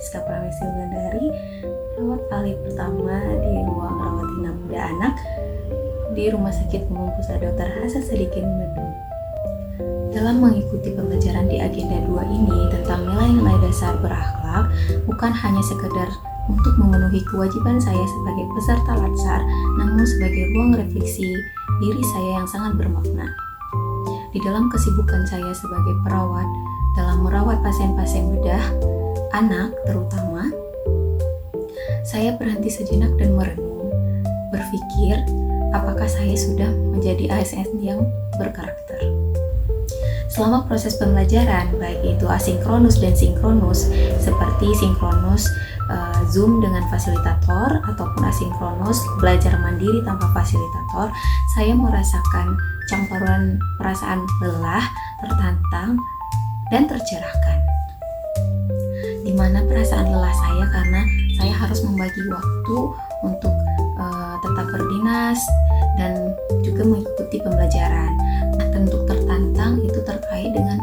Siska Pramesti Wulandari, perawat ahli pertama di ruang rawat inap pada anak di Rumah Sakit Umum Pusat Dr. Hasan Sadikin, Bandung. Dalam mengikuti pembelajaran di agenda 2 ini tentang nilai-nilai dasar berakhlak, bukan hanya sekedar untuk memenuhi kewajiban saya sebagai peserta latsar, namun sebagai ruang refleksi diri saya yang sangat bermakna. Di dalam kesibukan saya sebagai perawat, dalam merawat pasien-pasien bedah, anak terutama, saya berhenti sejenak dan merenung, berpikir apakah saya sudah menjadi ASN yang berkarakter. Selama proses pembelajaran, baik itu asinkronus dan sinkronus, seperti sinkronus Zoom dengan fasilitator ataupun asinkronus belajar mandiri tanpa fasilitator, saya merasakan campuran perasaan lelah, tertantang, dan tercerahkan. Di mana perasaan lelah saya karena saya harus membagi waktu untuk tetap berdinas dan juga mengikuti pembelajaran. Tentu tertantang itu terkait dengan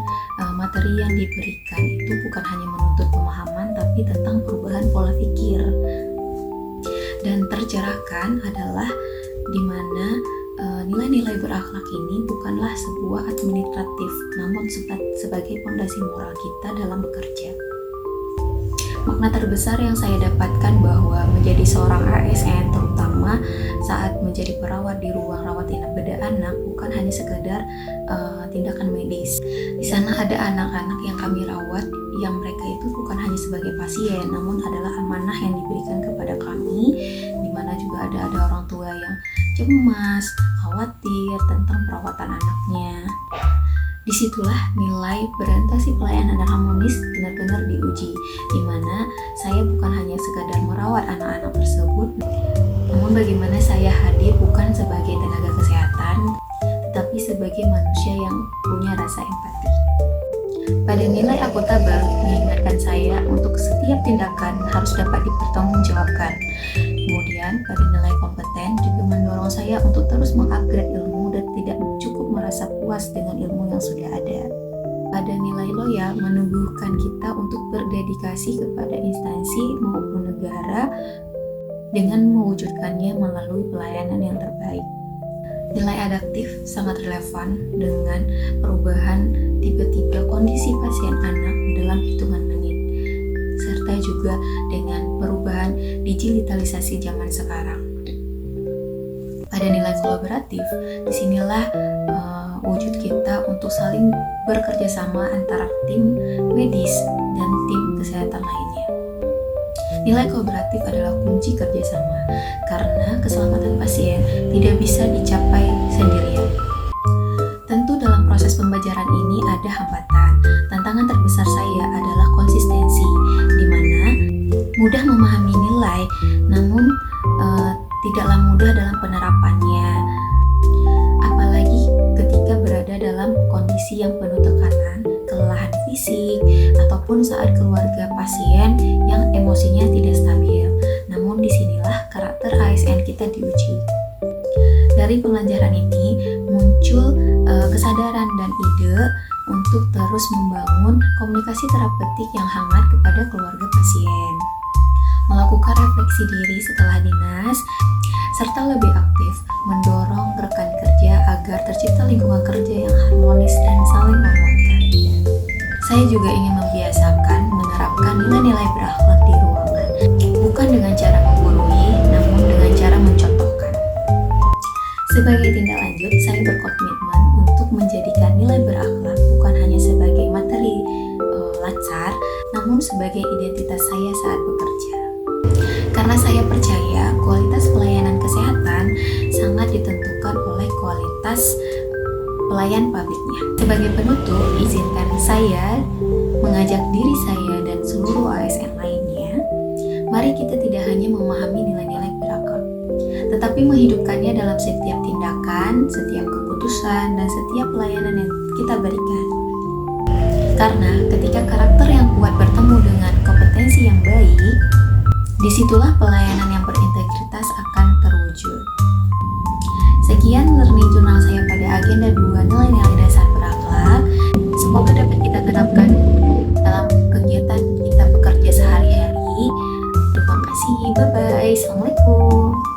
materi yang diberikan itu bukan hanya menuntut pemahaman tapi tentang perubahan pola pikir. Dan tercerahkan adalah di mana nilai-nilai berakhlak ini bukanlah sebuah administratif, namun sebagai fondasi moral kita dalam bekerja. Makna terbesar yang saya dapatkan bahwa menjadi seorang ASN, terutama saat menjadi perawat di ruang rawat inap bedah anak, bukan hanya sekedar tindakan medis. Di sana ada anak-anak yang kami rawat, yang mereka itu bukan hanya sebagai pasien, namun adalah amanah yang diberikan kepada kami, di mana juga ada orang tua yang cemas, khawatir tentang perawatan anaknya. Disitulah nilai berorientasi pelayanan dan harmonis benar-benar diuji, di mana saya bukan hanya sekadar merawat anak-anak tersebut, namun bagaimana saya hadir bukan sebagai tenaga kesehatan, tetapi sebagai manusia yang punya rasa empati. Pada nilai akuntabel mengingatkan saya untuk setiap tindakan harus dapat dipertanggungjawabkan. Kemudian pada nilai kompeten juga mendorong saya untuk terus mengupgrade ilmu dan tidak cukup merasa puas dengan ilmu yang sudah ada. Pada nilai loyal menumbuhkan kita untuk berdedikasi kepada instansi maupun negara dengan mewujudkannya melalui pelayanan yang terbaik. Nilai adaptif sangat relevan dengan perubahan tiba-tiba kondisi pasien anak dalam hitungan menit, serta juga dengan perubahan digitalisasi zaman sekarang. Pada nilai kolaboratif, disinilah wujud kita untuk saling bekerja sama antara tim medis dan tim kesehatan lainnya. Nilai kolaboratif adalah kunci kerjasama, karena keselamatan pasien tidak bisa dicapai sendirian. Tentu dalam proses pembelajaran ini ada hambatan. Tantangan terbesar saya adalah konsistensi, di mana mudah memahami nilai, namun tidaklah mudah dalam penerapannya. Apalagi ketika berada dalam kondisi yang penuh tekanan, kelelahan fisik, ataupun saat keluarga pasien yang emosinya tidak stabil. Namun disinilah karakter ASN kita diuji. Dari pembelajaran ini muncul kesadaran dan ide untuk terus membangun komunikasi terapeutik yang hangat kepada keluarga pasien, melakukan refleksi diri setelah dinas, serta lebih aktif mendorong rekan kerja agar tercipta lingkungan kerja yang harmonis dan saling menguatkan. Saya juga ingin membiasakan menerapkan nilai-nilai berakhlak di ruangan, bukan dengan cara menggurui, namun dengan cara mencontohkan. Sebagai tindak lanjut, saya berkomitmen untuk menjadikan nilai berakhlak bukan hanya sebagai materi latsar, namun sebagai identitas saya saat bekerja. Karena saya percaya kualitas pelayanan kesehatan sangat ditentukan oleh kualitas pelayan publiknya. Sebagai penutup, izinkan saya mengajak diri saya dan seluruh ASN lainnya, mari kita tidak hanya memahami nilai-nilai berakhlak, tetapi menghidupkannya dalam setiap tindakan, setiap keputusan, dan setiap pelayanan yang kita berikan. Karena ketika karakter yang kuat bertemu dengan kompetensi yang baik, disitulah pelayanan yang berintegritas akan terwujud. Sekian learning journal saya pada agenda 2 nilai-nilai dasar berakhlak. Semoga dapat kita terapkan dalam kegiatan kita bekerja sehari-hari. Bye bye. Assalamualaikum.